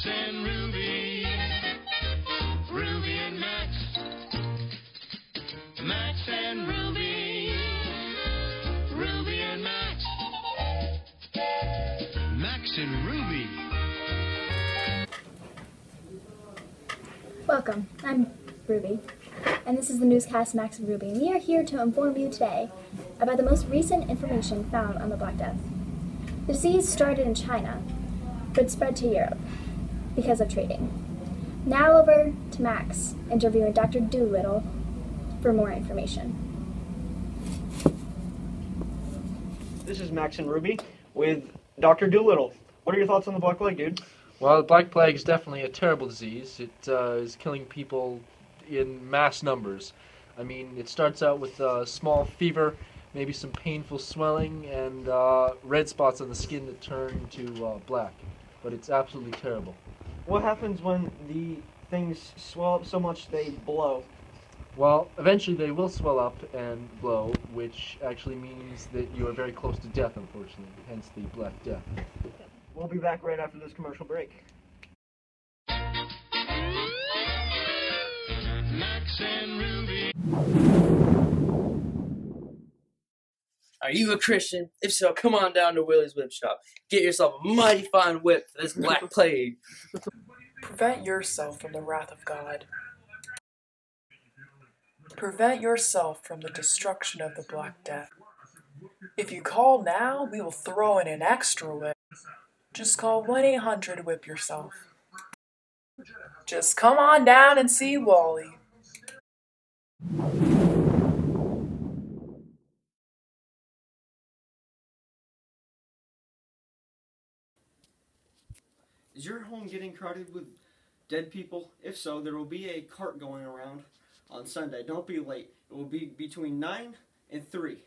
Max and Ruby. Ruby and Max. Max and Ruby. Ruby and Max. Max and Ruby. Welcome, I'm Ruby, and this is the newscast Max and Ruby. We are here to inform you today about the most recent information found on the Black Death. The disease started in China, but spread to Europe because of trading. Now over to Max, interviewing Dr. Doolittle for more information. This is Max and Ruby with Dr. Doolittle. What are your thoughts on the Black Plague, dude? Well, the Black Plague is definitely a terrible disease. It is killing people in mass numbers. I mean, it starts out with a small fever, maybe some painful swelling, and red spots on the skin that turn to black. But it's absolutely terrible. What happens when the things swell up so much they blow? Well, eventually they will swell up and blow, which actually means that you are very close to death, unfortunately, hence the Black Death. We'll be back right after this commercial break. Max and Ruby. Are you a Christian? If so, come on down to Willie's Whip Shop. Get yourself a mighty fine whip for this Black Plague. Prevent yourself from the wrath of God. Prevent yourself from the destruction of the Black Death. If you call now, we will throw in an extra whip. Just call 1-800-WHIP-YOURSELF. Just come on down and see Wally. Is your home getting crowded with dead people? If so, there will be a cart going around on Sunday. Don't be late. It will be between 9 and 3.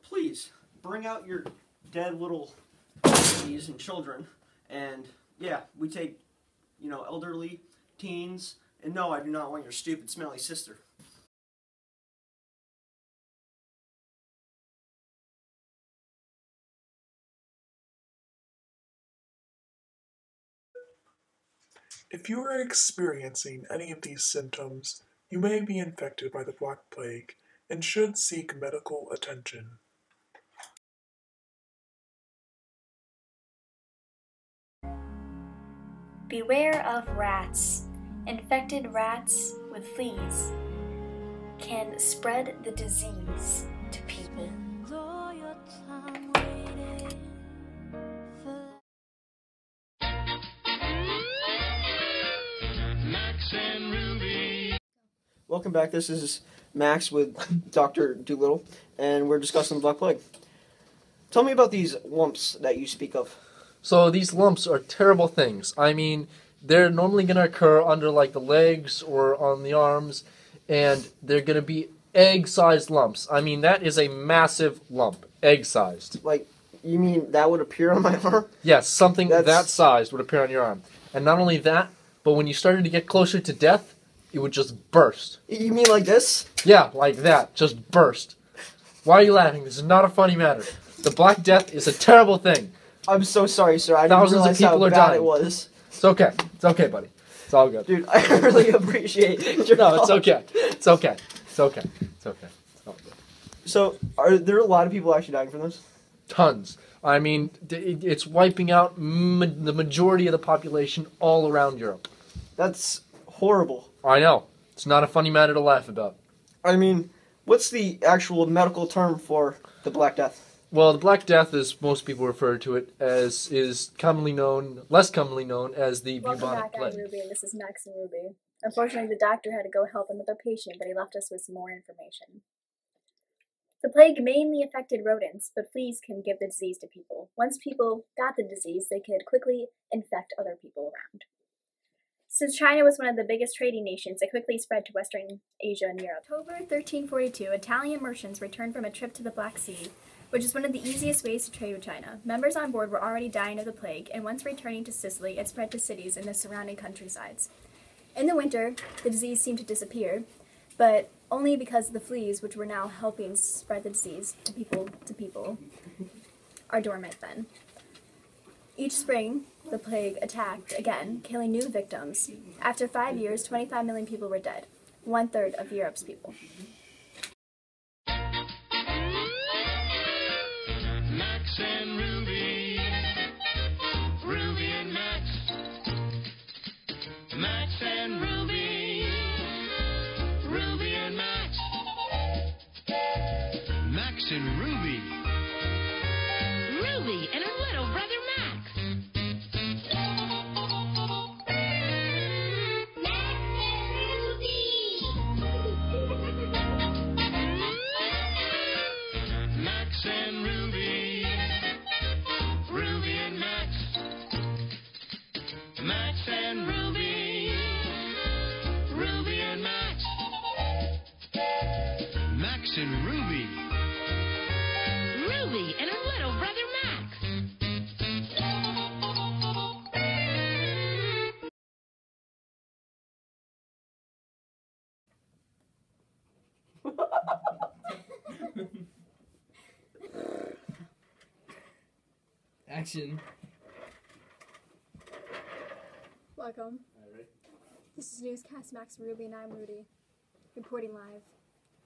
Please, bring out your dead little babies and children. And, yeah, we take, elderly, teens. And no, I do not want your stupid, smelly sister. If you are experiencing any of these symptoms, you may be infected by the Black Plague and should seek medical attention. Beware of rats. Infected rats with fleas can spread the disease to people. Max and Ruby. Welcome back. This is Max with Dr. Doolittle, and we're discussing the Black Plague. Tell me about these lumps that you speak of. So these lumps are terrible things. I mean, they're normally going to occur under like the legs or on the arms, and they're going to be egg-sized lumps. I mean, that is a massive lump, egg-sized. Like, you mean that would appear on my arm? Yes, something that sized would appear on your arm. And not only that, but when you started to get closer to death, it would just burst. You mean like this? Yeah, like that, just burst. Why are you laughing? This is not a funny matter. The Black Death is a terrible thing. I'm so sorry, sir. I didn't Thousands of realize people how are bad dying. it was. It's okay. It's okay, buddy. It's all good. Dude, I really appreciate your No, it's help. okay. It's okay. It's okay. It's okay. It's all good. So, are there a lot of people actually dying from this? Tons. I mean, it's wiping out the majority of the population all around Europe. That's horrible. I know. It's not a funny matter to laugh about. I mean, what's the actual medical term for the Black Death? Well, the Black Death, as most people refer to it, as is commonly known, less commonly known as the Welcome bubonic back, plague. I'm Ruby, and this is Max and Ruby. Unfortunately, the doctor had to go help another patient, but he left us with some more information. The plague mainly affected rodents, but fleas can give the disease to people. Once people got the disease, they could quickly infect other people around. Since China was one of the biggest trading nations, it quickly spread to Western Asia and Europe. October 1342, Italian merchants returned from a trip to the Black Sea, which is one of the easiest ways to trade with China. Members on board were already dying of the plague, and once returning to Sicily, it spread to cities in the surrounding countrysides. In the winter, the disease seemed to disappear, but only because the fleas, which were now helping spread the disease to people, are dormant then. Each spring, the plague attacked again, killing new victims. After 5 years, 25 million people were dead, 1/3 of Europe's people. Max and Ruby. Ruby and Max. Max and Ruby. Ruby and Max. Max and Ruby. Ruby and her little brother Max. Max and Ruby. Ruby and Max. Max and Ruby. Ruby and Max. Max and Ruby. Ruby and her little brother Max. Action. Welcome. This is Newscast Max Ruby, and I'm Rudy, reporting live.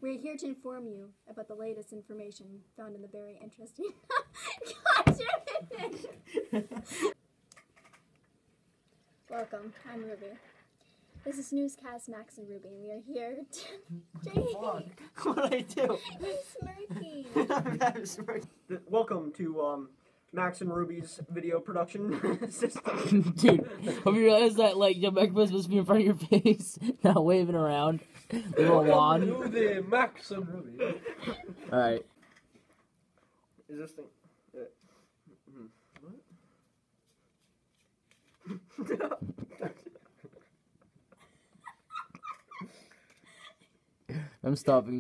We're here to inform you about the latest information found in the very interesting. God damn it! Welcome, I'm Ruby. This is Newscast Max and Ruby, and we are here to. Jake, What'd I do? you're smirking. Welcome to Max and Ruby's video production system. Dude, hope you realize that, like, your microphone's supposed to be in front of your face, not waving around. Little wand. To the Max and Ruby. Alright. Is this thing? I'm stopping.